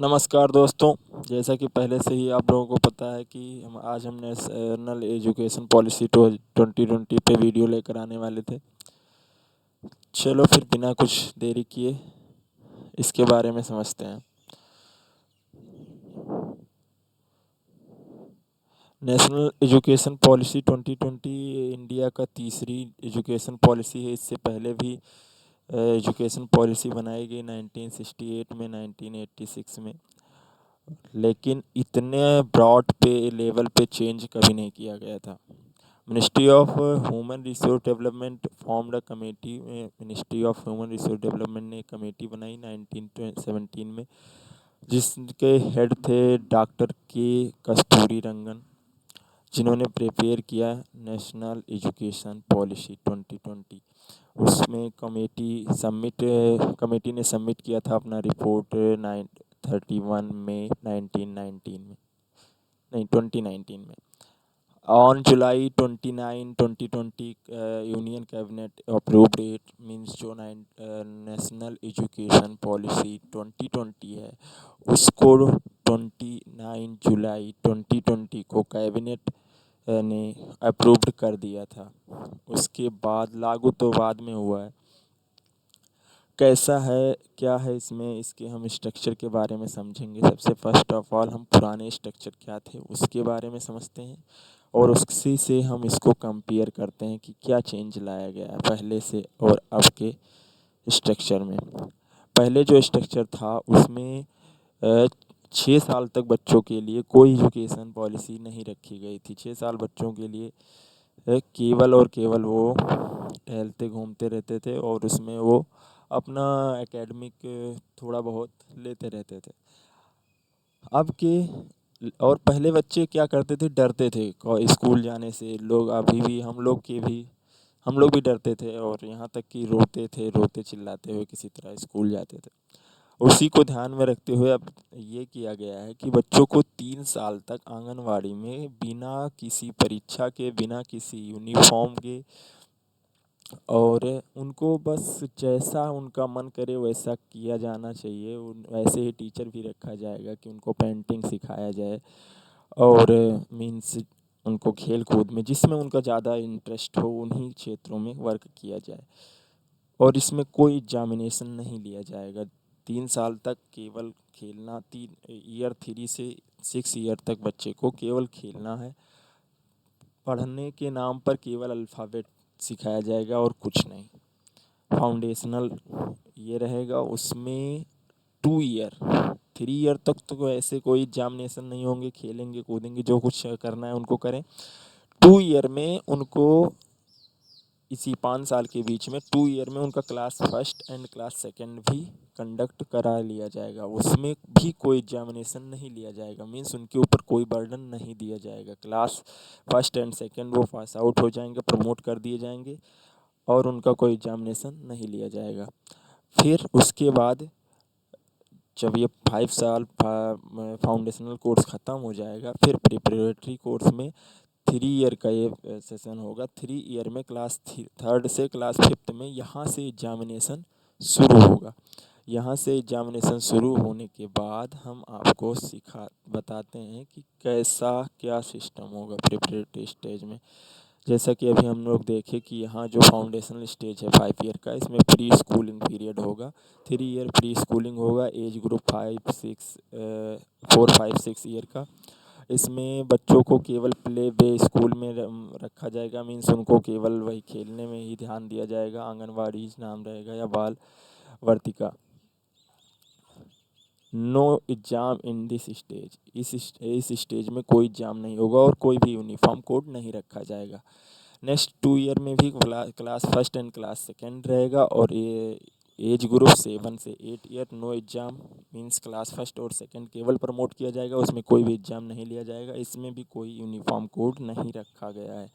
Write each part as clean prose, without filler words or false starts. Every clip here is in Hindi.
नमस्कार दोस्तों। जैसा कि पहले से ही आप लोगों को पता है कि हम नेशनल एजुकेशन पॉलिसी 2020 पे वीडियो लेकर आने वाले थे। चलो फिर बिना कुछ देरी किए इसके बारे में समझते हैं। नेशनल एजुकेशन पॉलिसी 2020 इंडिया का तीसरी एजुकेशन पॉलिसी है। इससे पहले भी एजुकेशन पॉलिसी बनाई गई 1968 में, 1986 में, लेकिन इतने ब्रॉड पे लेवल पे चेंज कभी नहीं किया गया था। Ministry of human resource development formed a committee में ministry of human resource development ने एक कमेटी बनाई 1917 में, जिसके हेड थे डॉक्टर के कस्तूरी रंगन, जिन्होंने प्रिपेयर किया नेशनल एजुकेशन पॉलिसी 2020। उसमें कमेटी ने सबमिट किया था अपना रिपोर्ट 31 मई 1919 में, नहीं 2019 में। On July 29, 2020 union cabinet approved it, means जो नेशनल एजुकेशन पॉलिसी 2020 है उसको 29 जुलाई 2020 को कैबिनेट ने अप्रूव्ड कर दिया था। उसके बाद लागू तो बाद में हुआ है। कैसा है, क्या है इसमें, इसके हम स्ट्रक्चर के बारे में समझेंगे। सबसे फर्स्ट ऑफ ऑल हम पुराने स्ट्रक्चर क्या थे उसके बारे में समझते हैं, और उसी से हम इसको कंपेयर करते हैं कि क्या चेंज लाया गया है पहले से और अब के स्ट्रक्चर में। पहले जो स्ट्रक्चर था उसमें 6 साल तक बच्चों के लिए कोई एजुकेशन पॉलिसी नहीं रखी गई थी। 6 साल बच्चों के लिए केवल और केवल वो टहलते घूमते रहते थे, और उसमें वो अपना एकेडमिक थोड़ा बहुत लेते रहते थे। अब के और पहले बच्चे क्या करते थे, डरते थे स्कूल जाने से। लोग अभी भी, हम लोग भी डरते थे, और यहाँ तक कि रोते थे, रोते चिल्लाते हुए किसी तरह स्कूल जाते थे। उसी को ध्यान में रखते हुए अब ये किया गया है कि बच्चों को 3 साल तक आंगनवाड़ी में बिना किसी परीक्षा के, बिना किसी यूनिफॉर्म के, और उनको बस जैसा उनका मन करे वैसा किया जाना चाहिए। वैसे ही टीचर भी रखा जाएगा कि उनको पेंटिंग सिखाया जाए, और मीन्स उनको खेल कूद में जिसमें उनका ज़्यादा इंटरेस्ट हो उन्हीं क्षेत्रों में वर्क किया जाए, और इसमें कोई एग्जामिनेशन नहीं लिया जाएगा। 3 साल तक केवल खेलना, 3 ईयर 3 से 6 ईयर तक बच्चे को केवल खेलना है। पढ़ने के नाम पर केवल अल्फ़ाबेट सिखाया जाएगा और कुछ नहीं। फाउंडेशनल ये रहेगा, उसमें 2 ईयर 3 ईयर तक तो ऐसे कोई एग्जामिनेशन नहीं होंगे, खेलेंगे कूदेंगे, जो कुछ करना है उनको करें। 2 ईयर में उनको, इसी 5 साल के बीच में 2 ईयर में उनका class first and class second भी कंडक्ट करा लिया जाएगा। उसमें भी कोई एग्जामिनेशन नहीं लिया जाएगा, मीन्स उनके ऊपर कोई बर्डन नहीं दिया जाएगा। क्लास फर्स्ट एंड सेकंड वो पास आउट हो जाएंगे, प्रमोट कर दिए जाएंगे, और उनका कोई एग्जामिनेशन नहीं लिया जाएगा। फिर उसके बाद जब ये 5 साल फाउंडेशनल कोर्स ख़त्म हो जाएगा, फिर प्रिपरेटरी कोर्स में 3 ईयर का ये सेशन होगा। 3 ईयर में क्लास थर्ड से क्लास फिफ्थ में यहाँ से एग्जामिनेशन शुरू होगा। यहाँ से एग्जामिनेशन शुरू होने के बाद हम आपको बताते हैं कि कैसा क्या सिस्टम होगा प्रिपरेटरी स्टेज में। जैसा कि अभी हम लोग देखें कि यहाँ जो फाउंडेशनल स्टेज है 5 ईयर का, इसमें प्री स्कूलिंग पीरियड होगा। 3 ईयर प्री स्कूलिंग होगा, एज ग्रुप 4 5 6 ईयर का। इसमें बच्चों को केवल प्ले वे स्कूल में रखा जाएगा, मीन्स उनको केवल वही खेलने में ही ध्यान दिया जाएगा। आंगनवाड़ी नाम रहेगा या बाल वर्तिका। No exam in this stage, इस स्टेज में कोई एग्ज़ाम नहीं होगा, और कोई भी यूनिफॉर्म कोड नहीं रखा जाएगा। नेक्स्ट 2 ईयर में भी class first and class second रहेगा, और ये एज ग्रुप 7 से 8 year. No exam means class first और सेकंड केवल प्रमोट किया जाएगा, उसमें कोई भी एग्ज़ाम नहीं लिया जाएगा। इसमें भी कोई यूनिफॉर्म कोड नहीं रखा गया है।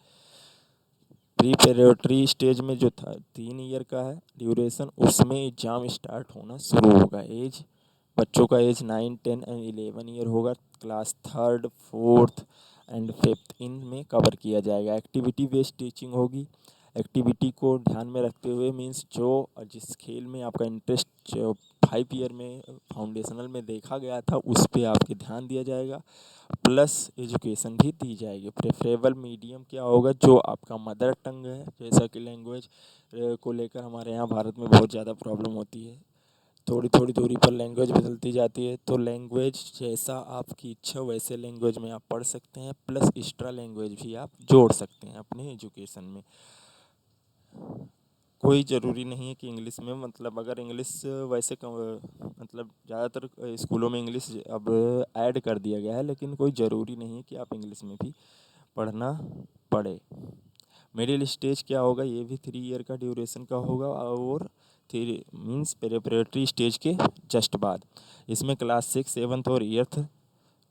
प्रिपरेटरी स्टेज में जो था 3 ईयर का है ड्यूरेशन, उसमें एग्ज़ाम स्टार्ट होना शुरू होगा। बच्चों का एज 9, 10 एंड 11 ईयर होगा। Class third, fourth and fifth इनमें कवर किया जाएगा। एक्टिविटी बेस्ड टीचिंग होगी। एक्टिविटी को ध्यान में रखते हुए, मीन्स जो जिस खेल में आपका इंटरेस्ट जो 5 ईयर में फाउंडेशनल में देखा गया था उस पे आपके ध्यान दिया जाएगा, प्लस एजुकेशन भी दी जाएगी। प्रेफरेबल मीडियम क्या होगा, जो आपका मदर टंग है, जैसा कि लैंग्वेज को लेकर हमारे यहाँ भारत में बहुत ज़्यादा प्रॉब्लम होती है, थोड़ी थोड़ी दूरी पर लैंग्वेज बदलती जाती है। तो लैंग्वेज जैसा आपकी इच्छा वैसे लैंग्वेज में आप पढ़ सकते हैं, प्लस एक्स्ट्रा लैंग्वेज भी आप जोड़ सकते हैं अपने एजुकेशन में। कोई ज़रूरी नहीं है कि इंग्लिश में, मतलब अगर इंग्लिश वैसे मतलब ज़्यादातर स्कूलों में इंग्लिश अब ऐड कर दिया गया है, लेकिन कोई ज़रूरी नहीं है कि आप इंग्लिश में भी पढ़ना पड़े। मिडिल स्टेज क्या होगा, ये भी 3 ईयर का ड्यूरेशन का होगा, और थ्री मीन्स प्रिपरेटरी स्टेज के जस्ट बाद इसमें क्लास 6, 7th और 8th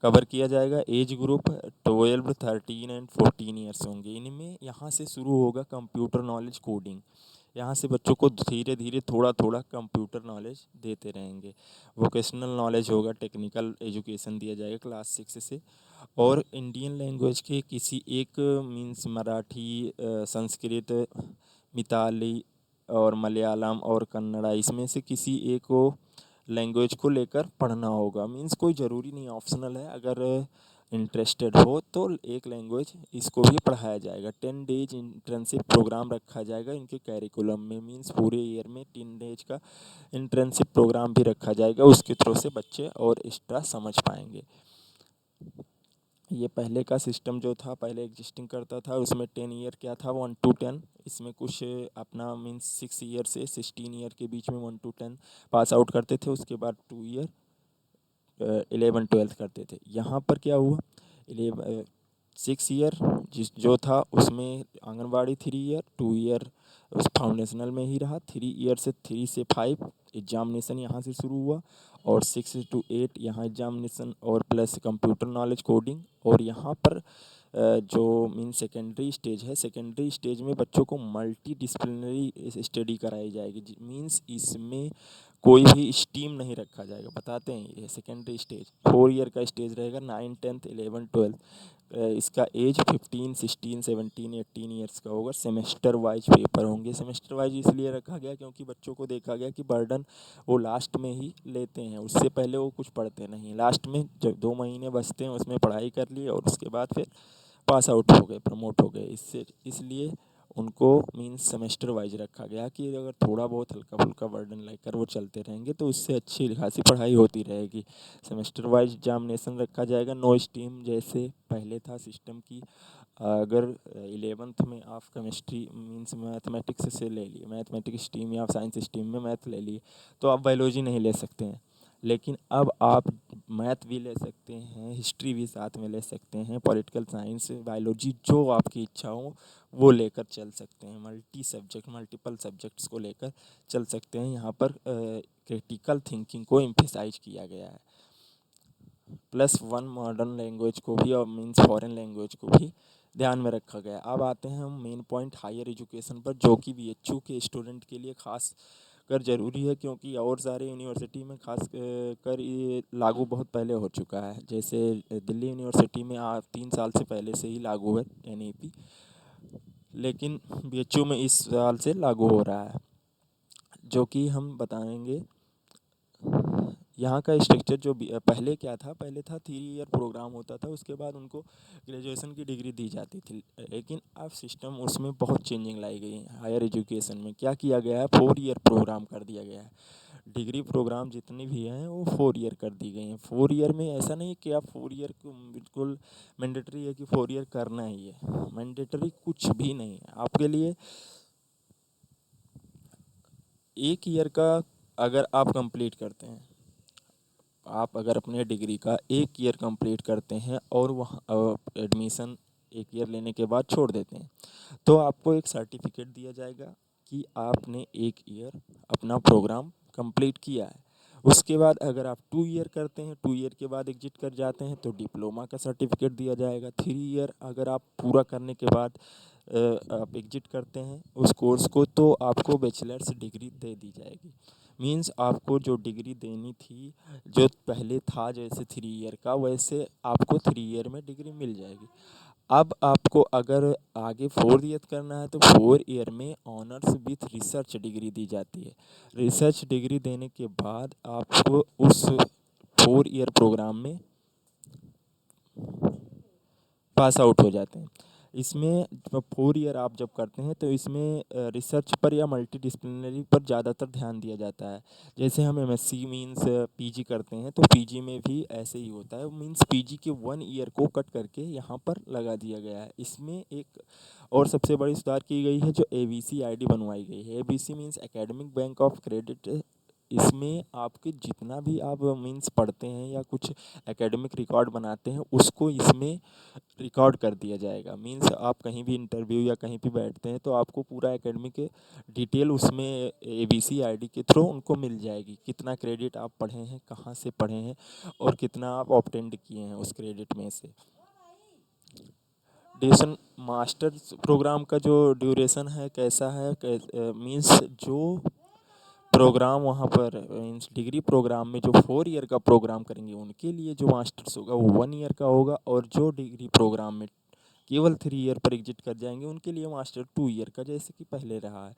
कवर किया जाएगा। एज ग्रुप 12, 13 एंड 14 ईयर्स होंगे। इनमें यहाँ से शुरू होगा कंप्यूटर नॉलेज, कोडिंग। यहाँ से बच्चों को धीरे धीरे थोड़ा थोड़ा कंप्यूटर नॉलेज देते रहेंगे। वोकेशनल नॉलेज होगा, टेक्निकल एजुकेशन दिया जाएगा क्लास 6 से। और इंडियन लैंग्वेज के किसी एक मीन्स मराठी, संस्कृत, मिताली और मलयालम और कन्नड़ा, इसमें से किसी एक को लैंग्वेज को लेकर पढ़ना होगा। मीन्स कोई ज़रूरी नहीं, ऑप्शनल है। अगर इंटरेस्टेड हो तो एक लैंग्वेज इसको भी पढ़ाया जाएगा। 10 डेज इंटर्नशिप प्रोग्राम रखा जाएगा इनके कैरिकुलम में। मीन्स पूरे ईयर में 10 डेज का इंटर्नशिप प्रोग्राम भी रखा जाएगा, उसके थ्रू से बच्चे और एक्स्ट्रा समझ पाएंगे। ये पहले का सिस्टम जो था, पहले एग्जिस्टिंग करता था, उसमें 10 ईयर क्या था, 1 to 10। इसमें कुछ अपना मीन्स 6 ईयर से 16 ईयर के बीच में 1 to 10 पास आउट करते थे। उसके बाद 2 ईयर 11 12 करते थे। यहाँ पर क्या हुआ, 6 ईयर जो था उसमें आंगनबाड़ी 3 ईयर, 2 ईयर उस फाउंडेशनल में ही रहा। 3 ईयर से 3 से 5 एग्जामिनेशन यहाँ से शुरू हुआ, और 6 to 8 यहाँ एग्जामिनेशन और प्लस कंप्यूटर नॉलेज, कोडिंग। और यहाँ पर जो मीन सेकेंडरी स्टेज है, सेकेंडरी स्टेज में बच्चों को मल्टी डिसिप्लिनरी स्टडी कराई जाएगी। मीन्स इसमें कोई भी स्ट्रीम नहीं रखा जाएगा। बताते हैं, ये सेकेंडरी स्टेज 4 ईयर का स्टेज रहेगा, 9, 10, 11, 12। इसका एज 15, 16, 17, 18 ईयर्स का होगा। सेमेस्टर वाइज पेपर होंगे। सेमेस्टर वाइज इसलिए रखा गया क्योंकि बच्चों को देखा गया कि बर्डन वो लास्ट में ही लेते हैं, उससे पहले वो कुछ पढ़ते नहीं। लास्ट में जब 2 महीने बचते हैं उसमें पढ़ाई कर लिए, और उसके बाद फिर पास आउट हो गए, प्रमोट हो गए। इसलिए उनको मीन्स सेमेस्टर वाइज रखा गया कि अगर थोड़ा बहुत हल्का फुल्का बर्डन लेकर वो चलते रहेंगे तो उससे अच्छी खासी पढ़ाई होती रहेगी। सेमेस्टर वाइज एग्जामिनेशन रखा जाएगा। नो स्ट्रीम जैसे पहले था सिस्टम की, अगर 11th में आप केमिस्ट्री मीन्स मैथमेटिक्स से ले लिए, मैथमेटिक्स स्ट्रीम या साइंस स्ट्रीम में मैथ ले लिए, तो आप बायोलॉजी नहीं ले सकते हैं। लेकिन अब आप मैथ भी ले सकते हैं, हिस्ट्री भी साथ में ले सकते हैं, पॉलिटिकल साइंस, बायोलॉजी, जो आपकी इच्छा हो वो लेकर चल सकते हैं। मल्टीपल सब्जेक्ट्स को लेकर चल सकते हैं। यहाँ पर क्रिटिकल थिंकिंग को एम्फेसाइज किया गया है, प्लस 1 मॉडर्न लैंग्वेज को भी और मीन्स फॉरेन लैंग्वेज को भी ध्यान में रखा गया है। अब आते हैं हम मेन पॉइंट हायर एजुकेशन पर, जो कि बीएचयू के स्टूडेंट के लिए खास कर ज़रूरी है, क्योंकि और सारे यूनिवर्सिटी में खास कर ये लागू बहुत पहले हो चुका है। जैसे दिल्ली यूनिवर्सिटी में 3 साल से पहले से ही लागू है एनईपी, लेकिन बीएचयू में इस साल से लागू हो रहा है, जो कि हम बताएंगे। यहाँ का स्ट्रक्चर जो पहले क्या था, पहले था 3 ईयर प्रोग्राम होता था, उसके बाद उनको ग्रेजुएशन की डिग्री दी जाती थी। लेकिन अब सिस्टम उसमें बहुत चेंजिंग लाई गई है। हायर एजुकेशन में क्या किया गया है, 4 ईयर प्रोग्राम कर दिया गया है। डिग्री प्रोग्राम जितनी भी हैं वो 4 ईयर कर दी गई हैं। 4 ईयर में ऐसा नहीं कि आप 4 ईयर को बिल्कुल मैंडेटरी है कि 4 ईयर करना ही है। मैंडेटरी कुछ भी नहीं है आपके लिए। 1 ईयर का अगर आप कंप्लीट करते हैं, आप अगर अपने डिग्री का 1 ईयर कंप्लीट करते हैं और वहाँ एडमिशन 1 ईयर लेने के बाद छोड़ देते हैं, तो आपको एक सर्टिफिकेट दिया जाएगा कि आपने 1 ईयर अपना प्रोग्राम कंप्लीट किया है। उसके बाद अगर आप 2 ईयर करते हैं, 2 ईयर के बाद एग्जिट कर जाते हैं, तो डिप्लोमा का सर्टिफिकेट दिया जाएगा। 3 ईयर अगर आप पूरा करने के बाद आप एग्जिट करते हैं उस कोर्स को, तो आपको बैचलर्स डिग्री दे दी जाएगी। मीन्स आपको जो डिग्री देनी थी, जो पहले था जैसे 3 ईयर का, वैसे आपको 3 ईयर में डिग्री मिल जाएगी। अब आपको अगर आगे 4 ईयर करना है तो 4 ईयर में ऑनर्स विथ रिसर्च डिग्री दी जाती है। रिसर्च डिग्री देने के बाद आपको उस 4 ईयर प्रोग्राम में पास आउट हो जाते हैं। इसमें 4 ईयर आप जब करते हैं तो इसमें रिसर्च पर या मल्टीडिसिप्लिनरी पर ज़्यादातर ध्यान दिया जाता है। जैसे हम एमएससी मीन्स पीजी करते हैं तो पीजी में भी ऐसे ही होता है, मीन्स पीजी के 1 ईयर को कट करके यहाँ पर लगा दिया गया है। इसमें एक और सबसे बड़ी सुधार की गई है, जो एबीसी आईडी बनवाई गई है। ABC means academic bank of credit. इसमें आपके जितना भी आप मीन्स पढ़ते हैं या कुछ एकेडमिक रिकॉर्ड बनाते हैं उसको इसमें रिकॉर्ड कर दिया जाएगा। मीन्स आप कहीं भी इंटरव्यू या कहीं भी बैठते हैं तो आपको पूरा एकेडमिक डिटेल उसमें एबीसी आईडी के थ्रू उनको मिल जाएगी। कितना क्रेडिट आप पढ़े हैं, कहाँ से पढ़े हैं और कितना आप ऑब्टेंड किए हैं उस क्रेडिट में से। ड्यूरेशन मास्टर्स प्रोग्राम का जो ड्यूरेशन है कैसा है, मीन्स जो प्रोग्राम वहाँ पर मीन्स डिग्री प्रोग्राम में जो 4 ईयर का प्रोग्राम करेंगे उनके लिए जो मास्टर्स होगा वो 1 ईयर का होगा, और जो डिग्री प्रोग्राम में केवल 3 ईयर पर एग्जिट कर जाएंगे उनके लिए मास्टर 2 ईयर का, जैसे कि पहले रहा है।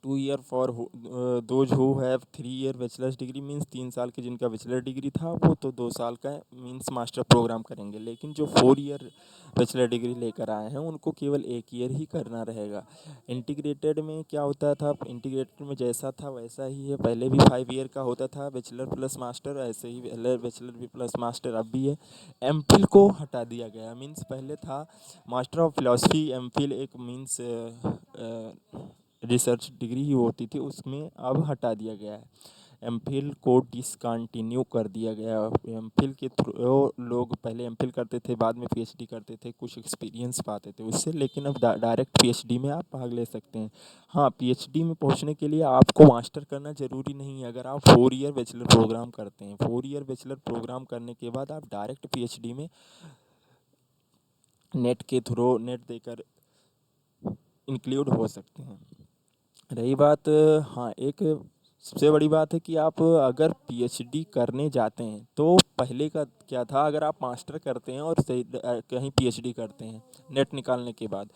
2 year for those who have 3 year bachelors degree, means 3 साल की जिनका बैचलर डिग्री था वो तो 2 साल का मीन्स मास्टर प्रोग्राम करेंगे। लेकिन जो 4 ईयर बैचलर डिग्री लेकर आए हैं उनको केवल 1 ईयर ही करना रहेगा। इंटीग्रेटेड में क्या होता था, इंटीग्रेटेड में जैसा था वैसा ही है। पहले भी 5 ईयर का होता था बैचलर प्लस मास्टर, ऐसे ही बैचलर भी प्लस मास्टर अब भी है। एमफिल को हटा दिया गया, मीन्स पहले था मास्टर ऑफ फिलॉसफी एमफिल, एक मीन्स रिसर्च डिग्री ही होती थी, उसमें अब हटा दिया गया है। एमफिल को डिसकंटिन्यू कर दिया गया। एमफिल के थ्रू लोग पहले एमफिल करते थे, बाद में पीएचडी करते थे, कुछ एक्सपीरियंस पाते थे उससे, लेकिन अब डायरेक्ट पीएचडी में आप भाग ले सकते हैं। हाँ, पीएचडी में पहुंचने के लिए आपको मास्टर करना ज़रूरी नहीं है। अगर आप 4 ईयर बैचलर प्रोग्राम करते हैं, 4 ईयर बैचलर प्रोग्राम करने के बाद आप डायरेक्ट पीएचडी में नेट के थ्रू नेट देकर इंक्लूड हो सकते हैं। रही बात, हाँ, एक सबसे बड़ी बात है कि आप अगर पीएचडी करने जाते हैं तो पहले का क्या था, अगर आप मास्टर करते हैं और कहीं पीएचडी करते हैं नेट निकालने के बाद,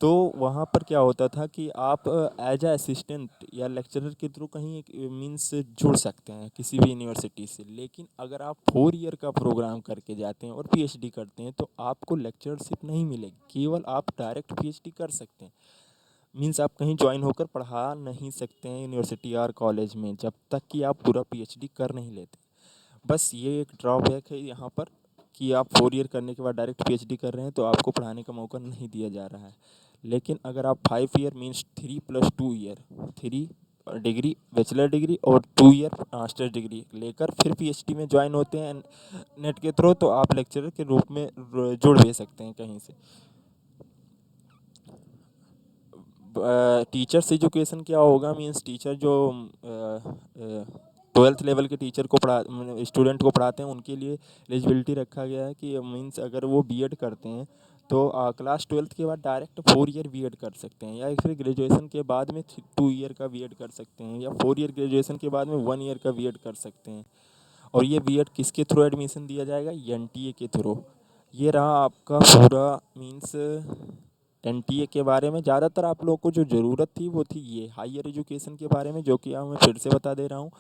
तो वहाँ पर क्या होता था कि आप एज अ असिस्टेंट या लेक्चरर के थ्रू कहीं मीन्स जुड़ सकते हैं किसी भी यूनिवर्सिटी से। लेकिन अगर आप 4 ईयर का प्रोग्राम करके जाते हैं और पीएचडी करते हैं तो आपको लेक्चरशिप नहीं मिलेगी, केवल आप डायरेक्ट पीएचडी कर सकते हैं। मीन्स आप कहीं ज्वाइन होकर पढ़ा नहीं सकते हैं यूनिवर्सिटी और कॉलेज में जब तक कि आप पूरा पीएचडी कर नहीं लेते। बस ये एक ड्रॉबैक है यहाँ पर कि आप 4 ईयर करने के बाद डायरेक्ट पीएचडी कर रहे हैं तो आपको पढ़ाने का मौका नहीं दिया जा रहा है। लेकिन अगर आप 5 year means 3 + 2 year, 3 degree bachelor degree और 2 ईयर मास्टर डिग्री लेकर फिर पीएचडी में ज्वाइन होते हैं नेट के थ्रू, तो आप लेक्चरर के रूप में जुड़ भी सकते हैं कहीं से। टीचर्स एजुकेशन क्या होगा, मीन्स टीचर जो 12th लेवल के टीचर को स्टूडेंट को पढ़ाते हैं उनके लिए एलिजिबिलिटी रखा गया है कि मीन्स अगर वो बीएड करते हैं तो क्लास 12th के बाद डायरेक्ट 4 ईयर बीएड कर सकते हैं, या फिर ग्रेजुएशन के बाद में 2 ईयर का बीएड कर सकते हैं, या 4 ईयर ग्रेजुएशन के बाद में 1 ईयर का बीएड कर सकते हैं। और ये बीएड किसके थ्रू एडमिशन दिया जाएगा, एनटीए के थ्रू। ये रहा आपका पूरा मीन्स एनटीए के बारे में। ज़्यादातर आप लोगों को जो ज़रूरत थी वो थी ये हायर एजुकेशन के बारे में, जो कि मैं फिर से बता दे रहा हूँ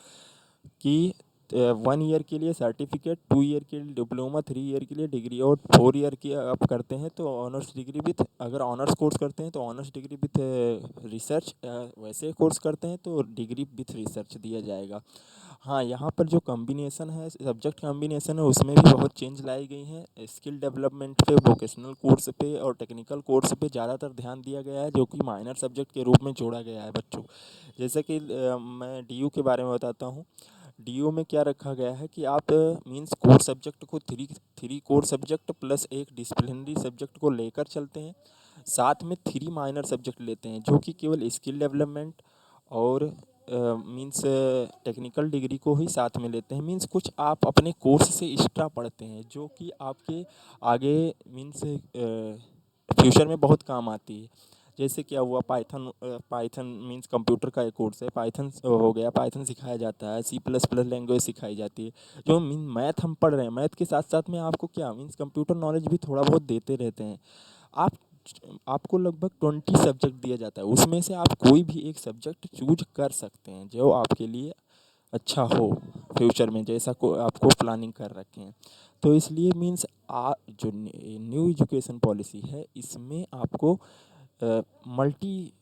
कि 1 ईयर के लिए सर्टिफिकेट, 2 ईयर के लिए डिप्लोमा, 3 ईयर के लिए डिग्री, और 4 ईयर की आप करते हैं तो ऑनर्स डिग्री विथ, अगर ऑनर्स कोर्स करते हैं तो ऑनर्स डिग्री विथ रिसर्च, वैसे कोर्स करते हैं तो डिग्री विथ रिसर्च दिया जाएगा। हाँ, यहाँ पर जो कॉम्बिनेशन है, सब्जेक्ट कॉम्बिनेशन है, उसमें भी बहुत चेंज लाई गई हैं। स्किल डेवलपमेंट पे, वोकेशनल कोर्स पे और टेक्निकल कोर्स पे ज़्यादातर ध्यान दिया गया है, जो कि माइनर सब्जेक्ट के रूप में जोड़ा गया है बच्चों। जैसे कि मैं डीयू के बारे में बताता हूँ। डीयू में क्या रखा गया है कि आप मीन्स कोर सब्जेक्ट को three three core subject plus एक डिसिप्लिनरी सब्जेक्ट को लेकर चलते हैं, साथ में 3 माइनर सब्जेक्ट लेते हैं जो कि केवल स्किल डेवलपमेंट और मीन्स टेक्निकल डिग्री को ही साथ में लेते हैं। मीन्स कुछ आप अपने कोर्स से एक्स्ट्रा पढ़ते हैं जो कि आपके आगे मीन्स फ्यूचर में बहुत काम आती है। जैसे क्या हुआ, पाइथन पाइथन मीन्स कंप्यूटर का एक कोर्स है, पाइथन हो गया, पाइथन सिखाया जाता है, C++ लैंग्वेज सिखाई जाती है। जो मीन मैथ हम पढ़ रहे हैं, मैथ के साथ साथ में आपको क्या मीन्स कंप्यूटर नॉलेज भी थोड़ा बहुत देते रहते हैं। आप आपको लगभग 20 सब्जेक्ट दिया जाता है, उसमें से आप कोई भी एक सब्जेक्ट चूज कर सकते हैं जो आपके लिए अच्छा हो फ्यूचर में, जैसा को आपको प्लानिंग कर रखे हैं। तो इसलिए मीन्स जो न्यू एजुकेशन पॉलिसी है, इसमें आपको मल्टी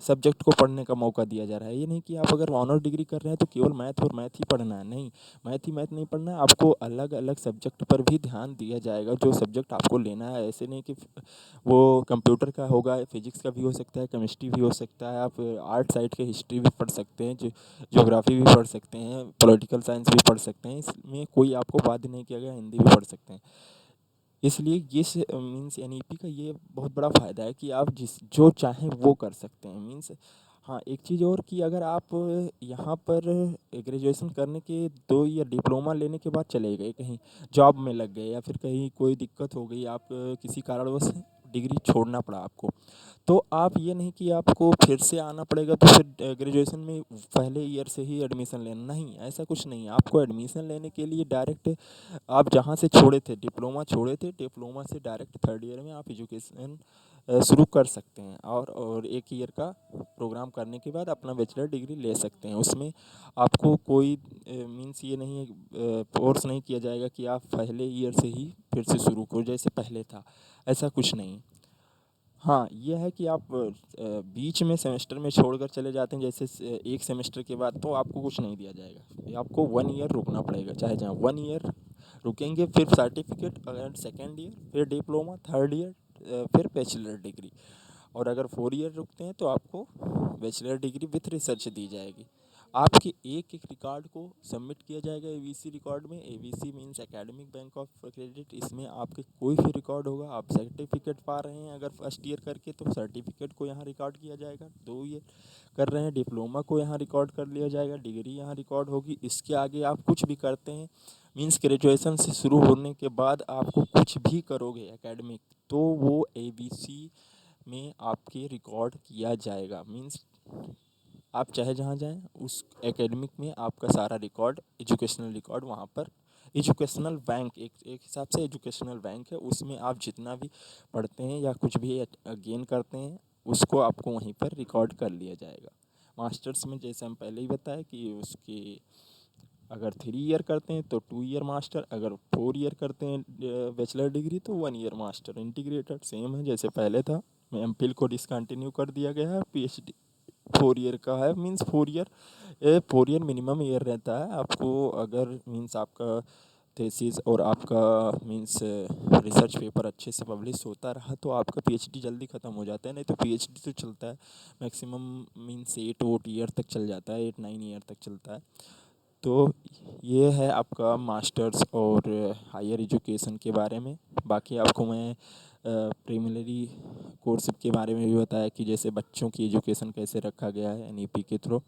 सब्जेक्ट को पढ़ने का मौका दिया जा रहा है। ये नहीं कि आप अगर ऑनर डिग्री कर रहे हैं तो केवल मैथ और मैथ ही पढ़ना है, नहीं, मैथ ही मैथ नहीं पढ़ना है, आपको अलग अलग सब्जेक्ट पर भी ध्यान दिया जाएगा, जो सब्जेक्ट आपको लेना है। ऐसे नहीं कि वो कंप्यूटर का होगा, फिजिक्स का भी हो सकता है, केमिस्ट्री भी हो सकता है, आप आर्ट साइड के हिस्ट्री भी पढ़ सकते हैं, ज्योग्राफी भी पढ़ सकते हैं, पॉलिटिकल साइंस भी पढ़ सकते हैं, इसमें कोई आपको बाध्य नहीं किया गया, हिंदी भी पढ़ सकते हैं। इसलिए ये मीन्स एनईपी का ये बहुत बड़ा फ़ायदा है कि आप जिस जो चाहें वो कर सकते हैं। मीन्स हाँ, एक चीज़ और कि अगर आप यहाँ पर ग्रेजुएशन करने के 2 ईयर डिप्लोमा लेने के बाद चले गए कहीं, जॉब में लग गए या फिर कहीं कोई दिक्कत हो गई, आप किसी कारणवश डिग्री छोड़ना पड़ा आपको, तो आप ये नहीं कि आपको फिर से आना पड़ेगा, तो फिर ग्रेजुएशन में पहले ईयर से ही एडमिशन लेना, नहीं, ऐसा कुछ नहीं है। आपको एडमिशन लेने के लिए डायरेक्ट आप जहाँ से छोड़े थे, डिप्लोमा छोड़े थे, डिप्लोमा से डायरेक्ट थर्ड ईयर में आप एजुकेशन शुरू कर सकते हैं, और एक ईयर का प्रोग्राम करने के बाद अपना बैचलर डिग्री ले सकते हैं। उसमें आपको कोई मीन्स ये नहीं है, फोर्स नहीं किया जाएगा कि आप पहले ईयर से ही फिर से शुरू करो जैसे पहले था, ऐसा कुछ नहीं। हाँ, ये है कि आप बीच में सेमेस्टर में छोड़कर चले जाते हैं, जैसे एक सेमेस्टर के बाद, तो आपको कुछ नहीं दिया जाएगा। ये आपको 1 ईयर रुकना पड़ेगा, चाहे जहाँ 1 ईयर रुकेंगे, फिर सर्टिफिकेट, अगर सेकेंड ईयर, फिर डिप्लोमा, थर्ड ईयर, फिर बैचलर डिग्री। और अगर 4 ईयर रुकते हैं तो आपको बैचलर डिग्री विथ रिसर्च दी जाएगी। आपके एक एक रिकॉर्ड को सबमिट किया जाएगा एबीसी रिकॉर्ड में। ABC means academic bank of credit. इसमें आपके कोई भी रिकॉर्ड होगा, आप सर्टिफिकेट पा रहे हैं अगर फर्स्ट ईयर करके, तो सर्टिफिकेट को यहाँ रिकॉर्ड किया जाएगा। 2 ईयर कर रहे हैं, डिप्लोमा को यहाँ रिकॉर्ड कर लिया जाएगा, डिग्री यहाँ रिकॉर्ड होगी। इसके आगे आप कुछ भी करते हैं, मीन्स ग्रेजुएशन से शुरू होने के बाद आपको कुछ भी करोगे एकेडमिक, तो वो एबीसी में आपके रिकॉर्ड किया जाएगा। मीन्स आप चाहे जहाँ जाएँ, उस एकेडमिक में आपका सारा रिकॉर्ड, एजुकेशनल रिकॉर्ड वहाँ पर, एजुकेशनल बैंक, एक एक हिसाब से एजुकेशनल बैंक है, उसमें आप जितना भी पढ़ते हैं या कुछ भी गेन करते हैं, उसको आपको वहीं पर रिकॉर्ड कर लिया जाएगा। मास्टर्स में जैसे हम पहले ही बताया कि उसके अगर 3 ईयर करते हैं तो 2 ईयर मास्टर, अगर 4 ईयर करते हैं बैचलर डिग्री तो 1 ईयर मास्टर। इंटीग्रेटेड सेम है जैसे पहले था, एमफिल को डिसकंटिन्यू कर दिया गया है, पीएचडी 4 ईयर का है। मीन्स 4 ईयर मिनिमम ईयर रहता है आपको, अगर मीन्स आपका थीसिस और आपका मीन्स रिसर्च पेपर अच्छे से पब्लिश होता रहा तो आपका पीएचडी जल्दी ख़त्म हो जाता है। नहीं तो पीएचडी तो चलता है मैक्सिमम, मीन्स 8 ईयर तक चल जाता है, 8-9 ईयर तक चलता है। तो ये है आपका मास्टर्स और हायर एजुकेशन के बारे में। बाकी आपको मैं प्रीलिमिनरी कोर्स के बारे में भी बताया कि जैसे बच्चों की एजुकेशन कैसे रखा गया है एनईपी के थ्रू।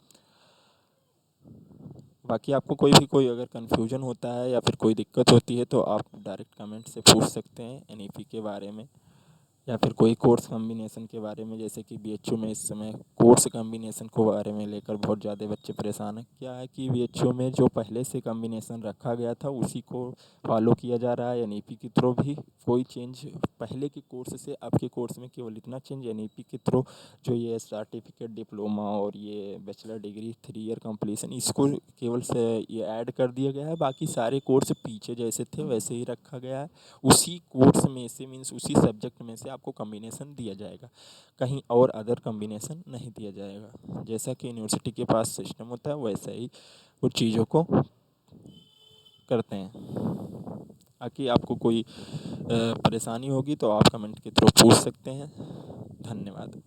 बाकी आपको कोई अगर कन्फ्यूजन होता है या फिर कोई दिक्कत होती है तो आप डायरेक्ट कमेंट से पूछ सकते हैं एनईपी के बारे में, या फिर कोई कोर्स कॉम्बिनेशन के बारे में। जैसे कि बीएचयू में इस समय कोर्स कॉम्बिनेशन को बारे में लेकर बहुत ज़्यादा बच्चे परेशान हैं। क्या है कि बीएचयू में जो पहले से कॉम्बिनेशन रखा गया था उसी को फॉलो किया जा रहा है। एनईपी के थ्रू भी कोई चेंज पहले के कोर्स से अब के कोर्स में केवल इतना चेंज एनईपी के थ्रू, जो ये सर्टिफिकेट, डिप्लोमा और ये बैचलर डिग्री 3 ईयर कंप्लीशन, इसको केवल से ये ऐड कर दिया गया है। बाकी सारे कोर्स पीछे जैसे थे वैसे ही रखा गया है। उसी कोर्स में से मीन्स उसी सब्जेक्ट में से आपको कॉम्बिनेशन दिया जाएगा, कहीं और अदर कॉम्बिनेशन नहीं दिया जाएगा। जैसा कि यूनिवर्सिटी के पास सिस्टम होता है वैसा ही कुछ चीज़ों को करते हैं। बाकी आपको कोई परेशानी होगी तो आप कमेंट के थ्रू पूछ सकते हैं। धन्यवाद।